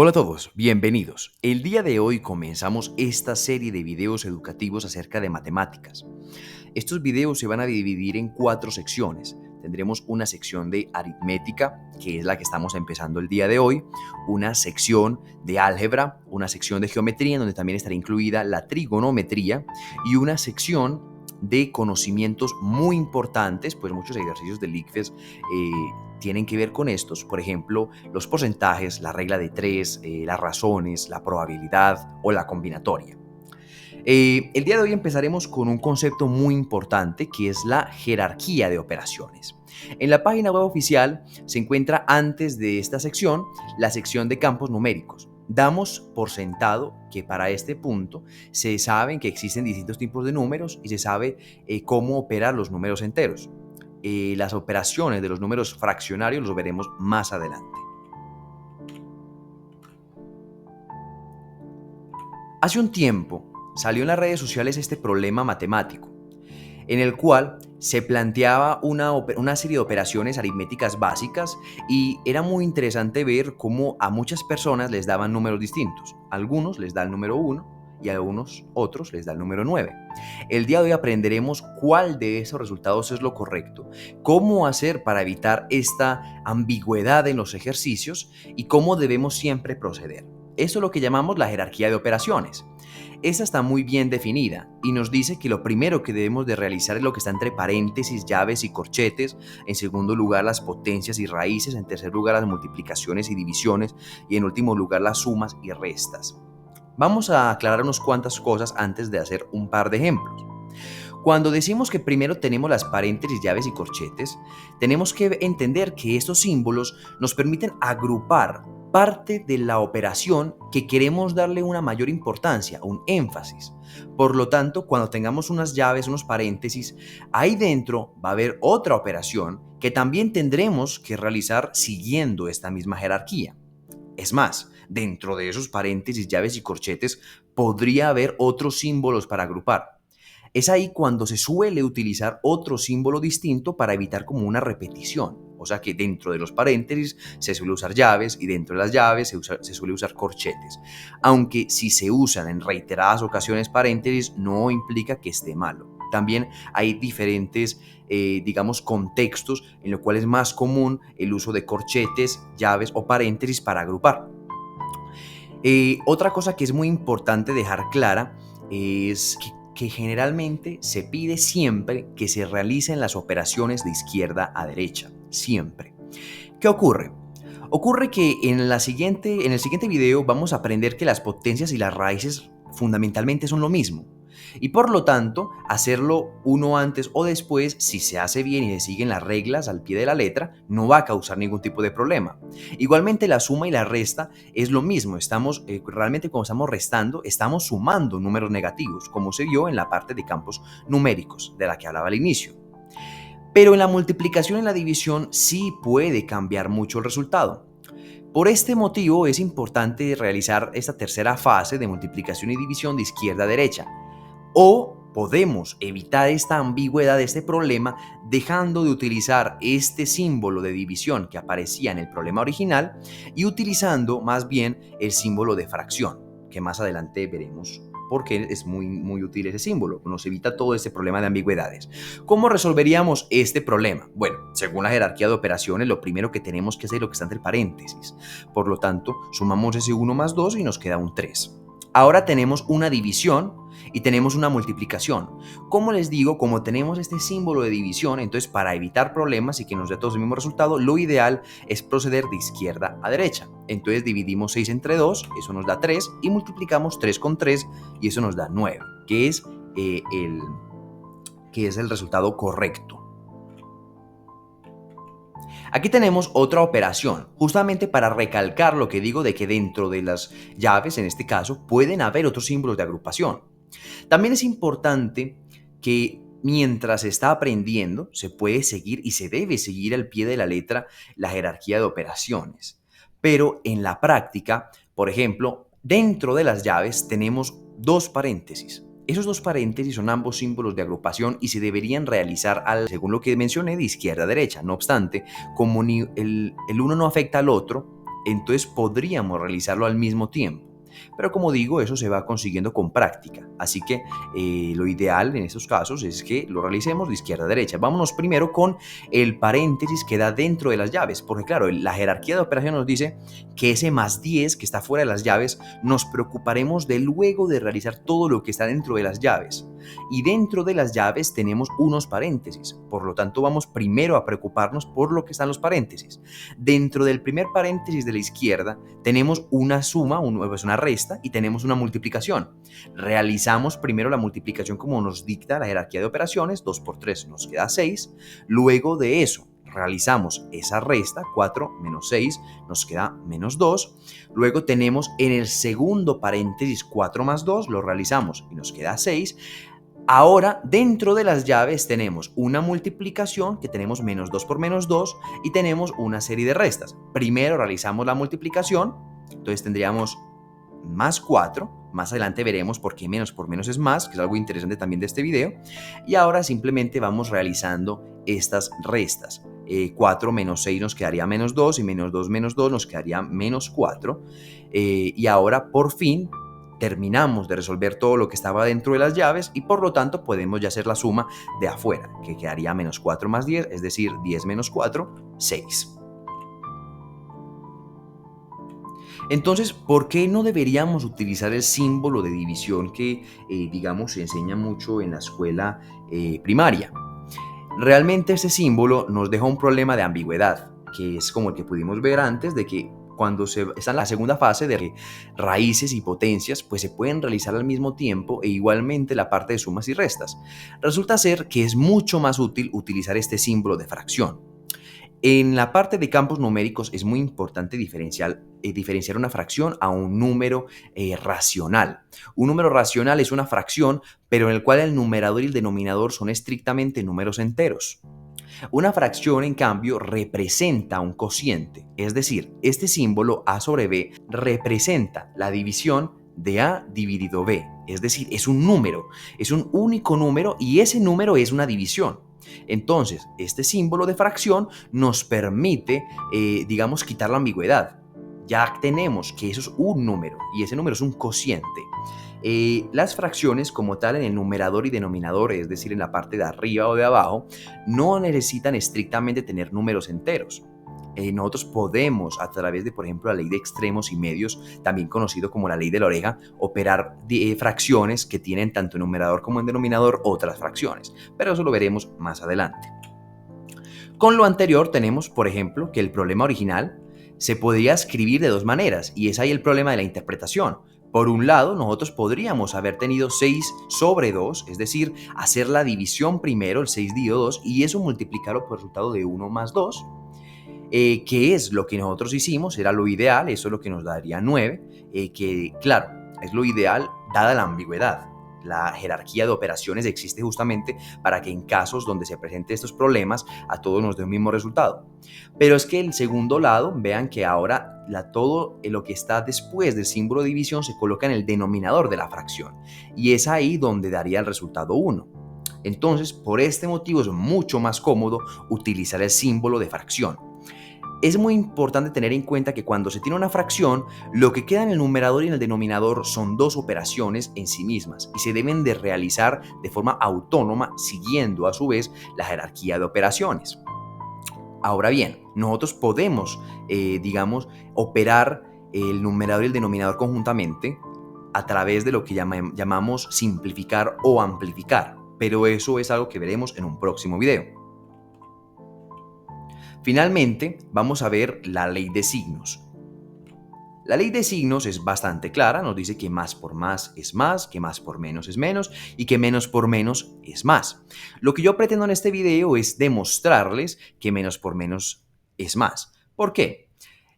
Hola a todos, bienvenidos. El día de hoy comenzamos esta serie de videos educativos acerca de matemáticas. Estos videos se van a dividir en 4 secciones. Tendremos una sección de aritmética, que es la que estamos empezando el día de hoy, una sección de álgebra, una sección de geometría, en donde también estará incluida la trigonometría, y una sección de conocimientos muy importantes, pues muchos ejercicios del ICFES tienen que ver con estos, por ejemplo, los porcentajes, la regla de tres, las razones, la probabilidad o la combinatoria. El día de hoy empezaremos con un concepto muy importante que es la jerarquía de operaciones. En la página web oficial se encuentra antes de esta sección la sección de campos numéricos. Damos por sentado que para este punto se sabe que existen distintos tipos de números y se sabe cómo operar los números enteros. Las operaciones de los números fraccionarios los veremos más adelante. Hace un tiempo salió en las redes sociales este problema matemático, en el cual se planteaba una serie de operaciones aritméticas básicas y era muy interesante ver cómo a muchas personas les daban números distintos. A algunos les da el número 1 y a algunos otros les da el número 9. El día de hoy aprenderemos cuál de esos resultados es lo correcto, cómo hacer para evitar esta ambigüedad en los ejercicios y cómo debemos siempre proceder. Eso es lo que llamamos la jerarquía de operaciones. Esta está muy bien definida y nos dice que lo primero que debemos de realizar es lo que está entre paréntesis, llaves y corchetes. En segundo lugar, las potencias y raíces. En tercer lugar, las multiplicaciones y divisiones. Y en último lugar, las sumas y restas. Vamos a aclarar unas cuantas cosas antes de hacer un par de ejemplos. Cuando decimos que primero tenemos las paréntesis, llaves y corchetes, tenemos que entender que estos símbolos nos permiten agrupar parte de la operación que queremos darle una mayor importancia, un énfasis. Por lo tanto, cuando tengamos unas llaves, unos paréntesis, ahí dentro va a haber otra operación que también tendremos que realizar siguiendo esta misma jerarquía. Es más, dentro de esos paréntesis, llaves y corchetes podría haber otros símbolos para agrupar. Es ahí cuando se suele utilizar otro símbolo distinto para evitar como una repetición. O sea que dentro de los paréntesis se suele usar llaves y dentro de las llaves se suele usar corchetes. Aunque si se usan en reiteradas ocasiones paréntesis no implica que esté malo. También hay diferentes, digamos, contextos en los cuales es más común el uso de corchetes, llaves o paréntesis para agrupar. Otra cosa que es muy importante dejar clara es que generalmente se pide siempre que se realicen las operaciones de izquierda a derecha, siempre. ¿Qué ocurre? Ocurre que en el siguiente video vamos a aprender que las potencias y las raíces fundamentalmente son lo mismo. Y por lo tanto, hacerlo uno antes o después, si se hace bien y se siguen las reglas al pie de la letra, no va a causar ningún tipo de problema. Igualmente, la suma y la resta es lo mismo. Realmente cuando estamos restando, estamos sumando números negativos, como se vio en la parte de campos numéricos de la que hablaba al inicio. Pero en la multiplicación y la división sí puede cambiar mucho el resultado. Por este motivo es importante realizar esta tercera fase de multiplicación y división de izquierda a derecha. O podemos evitar esta ambigüedad de este problema dejando de utilizar este símbolo de división que aparecía en el problema original y utilizando más bien el símbolo de fracción, que más adelante veremos porque es muy útil ese símbolo, nos evita todo este problema de ambigüedades. ¿Cómo resolveríamos este problema? Bueno, según la jerarquía de operaciones, lo primero que tenemos que hacer es lo que está entre paréntesis. Por lo tanto, sumamos ese 1 más 2 y nos queda un 3. Ahora tenemos una división y tenemos una multiplicación. Como les digo, como tenemos este símbolo de división, entonces para evitar problemas y que nos dé todos el mismo resultado, lo ideal es proceder de izquierda a derecha. Entonces dividimos 6 entre 2, eso nos da 3, y multiplicamos 3 con 3 y eso nos da 9, eh, el, que es el resultado correcto. Aquí tenemos otra operación, justamente para recalcar lo que digo de que dentro de las llaves, en este caso, pueden haber otros símbolos de agrupación. También es importante que mientras se está aprendiendo, se puede seguir y se debe seguir al pie de la letra la jerarquía de operaciones. Pero en la práctica, por ejemplo, dentro de las llaves tenemos dos paréntesis. Esos dos paréntesis son ambos símbolos de agrupación y se deberían realizar, según lo que mencioné, de izquierda a derecha. No obstante, como el uno no afecta al otro, entonces podríamos realizarlo al mismo tiempo. Pero como digo, eso se va consiguiendo con práctica. Así que lo ideal en estos casos es que lo realicemos de izquierda a derecha. Vámonos primero con el paréntesis que da dentro de las llaves. Porque claro, la jerarquía de operación nos dice que ese más 10 que está fuera de las llaves nos preocuparemos de luego de realizar todo lo que está dentro de las llaves. Y dentro de las llaves tenemos unos paréntesis. Por lo tanto, vamos primero a preocuparnos por lo que están los paréntesis. Dentro del primer paréntesis de la izquierda tenemos una suma, una resta y tenemos una multiplicación. Realizamos primero la multiplicación como nos dicta la jerarquía de operaciones, 2 por 3 nos queda 6. Luego de eso realizamos esa resta, 4 menos 6 nos queda menos 2. Luego tenemos en el segundo paréntesis 4 más 2, lo realizamos y nos queda 6. Ahora, dentro de las llaves tenemos una multiplicación que tenemos menos 2 por menos 2 y tenemos una serie de restas. Primero realizamos la multiplicación, entonces tendríamos más 4. Más adelante veremos por qué menos por menos es más, que es algo interesante también de este video. Y ahora simplemente vamos realizando estas restas. 4 menos 6 nos quedaría menos 2 y menos 2 menos 2 nos quedaría menos 4. Y ahora por fin terminamos de resolver todo lo que estaba dentro de las llaves y por lo tanto podemos ya hacer la suma de afuera, que quedaría menos 4 más 10, es decir, 10 menos 4, 6. Entonces, ¿por qué no deberíamos utilizar el símbolo de división que, digamos, se enseña mucho en la escuela primaria? Realmente este símbolo nos deja un problema de ambigüedad, que es como el que pudimos ver antes, de que cuando se está en la segunda fase de raíces y potencias, pues se pueden realizar al mismo tiempo e igualmente la parte de sumas y restas. Resulta ser que es mucho más útil utilizar este símbolo de fracción. En la parte de campos numéricos es muy importante diferenciar una fracción a un número racional. Un número racional es una fracción, pero en el cual el numerador y el denominador son estrictamente números enteros. Una fracción, en cambio, representa un cociente, es decir, este símbolo A sobre B representa la división de A dividido B, es decir, es un número, es un único número y ese número es una división. Entonces, este símbolo de fracción nos permite, digamos, quitar la ambigüedad. Ya tenemos que eso es un número y ese número es un cociente. Las fracciones como tal en el numerador y denominador, es decir, en la parte de arriba o de abajo, no necesitan estrictamente tener números enteros. Nosotros podemos, a través de, por ejemplo, la ley de extremos y medios, también conocido como la ley de la oreja, operar fracciones que tienen tanto en numerador como en denominador otras fracciones, pero eso lo veremos más adelante. Con lo anterior tenemos, por ejemplo, que el problema original se podría escribir de dos maneras, y es ahí el problema de la interpretación. Por un lado, nosotros podríamos haber tenido 6 sobre 2, es decir, hacer la división primero, el 6 dividido 2, y eso multiplicarlo por el resultado de 1 más 2, que es lo que nosotros hicimos, era lo ideal, eso es lo que nos daría 9, que claro, es lo ideal dada la ambigüedad. La jerarquía de operaciones existe justamente para que en casos donde se presenten estos problemas a todos nos dé un mismo resultado. Pero es que el segundo lado, vean que ahora todo lo que está después del símbolo de división se coloca en el denominador de la fracción y es ahí donde daría el resultado 1. Entonces, por este motivo es mucho más cómodo utilizar el símbolo de fracción. Es muy importante tener en cuenta que cuando se tiene una fracción, lo que queda en el numerador y en el denominador son dos operaciones en sí mismas y se deben de realizar de forma autónoma siguiendo a su vez la jerarquía de operaciones. Ahora bien, nosotros podemos, digamos, operar el numerador y el denominador conjuntamente a través de lo que llamamos simplificar o amplificar, pero eso es algo que veremos en un próximo video. Finalmente, vamos a ver la ley de signos. La ley de signos es bastante clara, nos dice que más por más es más, que más por menos es menos y que menos por menos es más. Lo que yo pretendo en este video es demostrarles que menos por menos es más. ¿Por qué?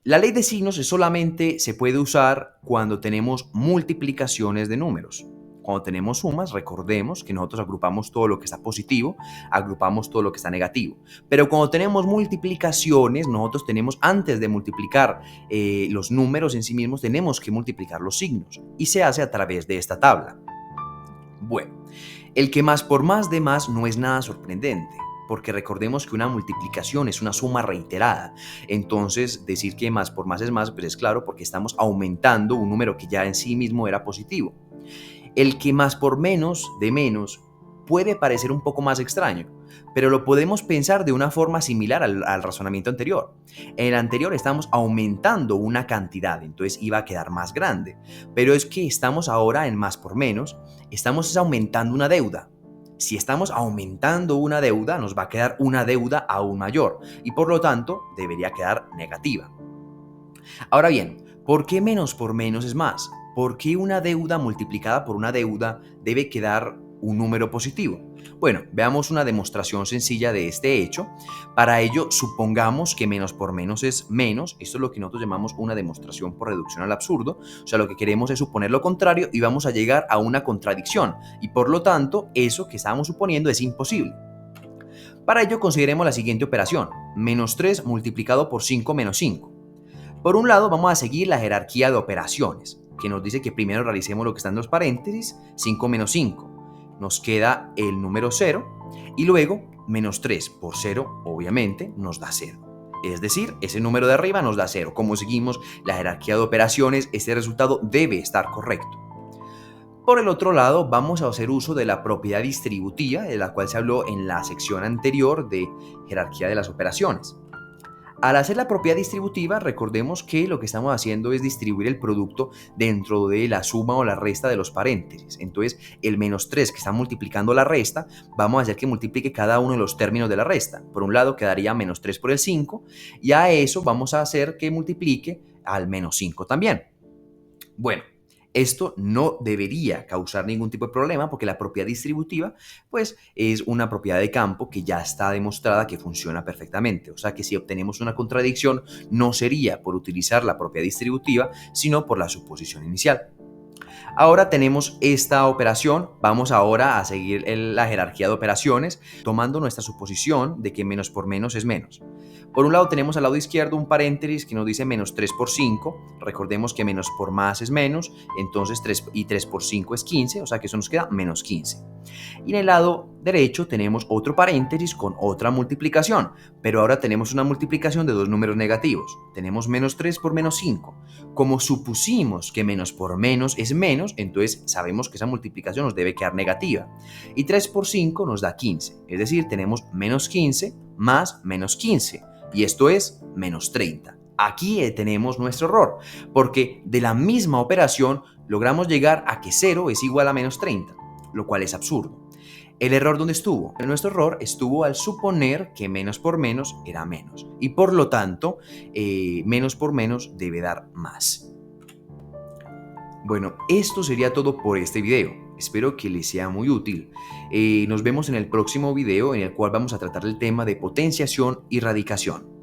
La ley de signos solamente se puede usar cuando tenemos multiplicaciones de números. Cuando tenemos sumas, recordemos que nosotros agrupamos todo lo que está positivo, agrupamos todo lo que está negativo. Pero cuando tenemos multiplicaciones, nosotros tenemos, antes de multiplicar los números en sí mismos, tenemos que multiplicar los signos. Y se hace a través de esta tabla. Bueno, el que más por más de más no es nada sorprendente. porque recordemos que una multiplicación es una suma reiterada. Entonces, decir que más por más es más, pues es claro, porque estamos aumentando un número que ya en sí mismo era positivo. El que más por menos de menos puede parecer un poco más extraño, pero lo podemos pensar de una forma similar al razonamiento anterior. En el anterior estamos aumentando una cantidad, entonces iba a quedar más grande, pero es que estamos ahora en más por menos, estamos aumentando una deuda. Si estamos aumentando una deuda, nos va a quedar una deuda aún mayor y por lo tanto debería quedar negativa. Ahora bien, ¿por qué menos por menos es más? ¿Por qué una deuda multiplicada por una deuda debe quedar un número positivo? Bueno, veamos una demostración sencilla de este hecho. Para ello, supongamos que menos por menos es menos. Esto es lo que nosotros llamamos una demostración por reducción al absurdo. O sea, lo que queremos es suponer lo contrario y vamos a llegar a una contradicción. Y por lo tanto, eso que estábamos suponiendo es imposible. Para ello, consideremos la siguiente operación. Menos 3 multiplicado por 5 menos 5. Por un lado, vamos a seguir la jerarquía de operaciones, que nos dice que primero realicemos lo que está en los paréntesis, 5 menos 5. Nos queda el número 0 y luego menos 3 por 0, obviamente, nos da 0. Es decir, ese número de arriba nos da 0. Como seguimos la jerarquía de operaciones, este resultado debe estar correcto. Por el otro lado, vamos a hacer uso de la propiedad distributiva, de la cual se habló en la sección anterior de jerarquía de las operaciones. Al hacer la propiedad distributiva, recordemos que lo que estamos haciendo es distribuir el producto dentro de la suma o la resta de los paréntesis. Entonces, el menos 3 que está multiplicando la resta, vamos a hacer que multiplique cada uno de los términos de la resta. Por un lado quedaría menos 3 por el 5 y a eso vamos a hacer que multiplique al menos 5 también. Bueno, esto no debería causar ningún tipo de problema porque la propiedad distributiva pues es una propiedad de campo que ya está demostrada que funciona perfectamente. O sea que si obtenemos una contradicción no sería por utilizar la propiedad distributiva, sino por la suposición inicial. Ahora tenemos esta operación, vamos ahora a seguir la jerarquía de operaciones tomando nuestra suposición de que menos por menos es menos. Por un lado tenemos al lado izquierdo un paréntesis que nos dice menos 3 por 5, recordemos que menos por más es menos, entonces 3 por 5 es 15, o sea que eso nos queda menos 15. Y en el lado derecho tenemos otro paréntesis con otra multiplicación, pero ahora tenemos una multiplicación de dos números negativos. Tenemos menos 3 por menos 5. Como supusimos que menos por menos es menos, entonces sabemos que esa multiplicación nos debe quedar negativa. Y 3 por 5 nos da 15, es decir, tenemos menos 15 más menos 15, y esto es menos 30. Aquí tenemos nuestro error, porque de la misma operación logramos llegar a que 0 es igual a menos 30, lo cual es absurdo. ¿El error dónde estuvo? Nuestro error estuvo al suponer que menos por menos era menos y por lo tanto menos por menos debe dar más. Bueno, esto sería todo por este video. Espero que les sea muy útil. Nos vemos en el próximo video en el cual vamos a tratar el tema de potenciación y radicación.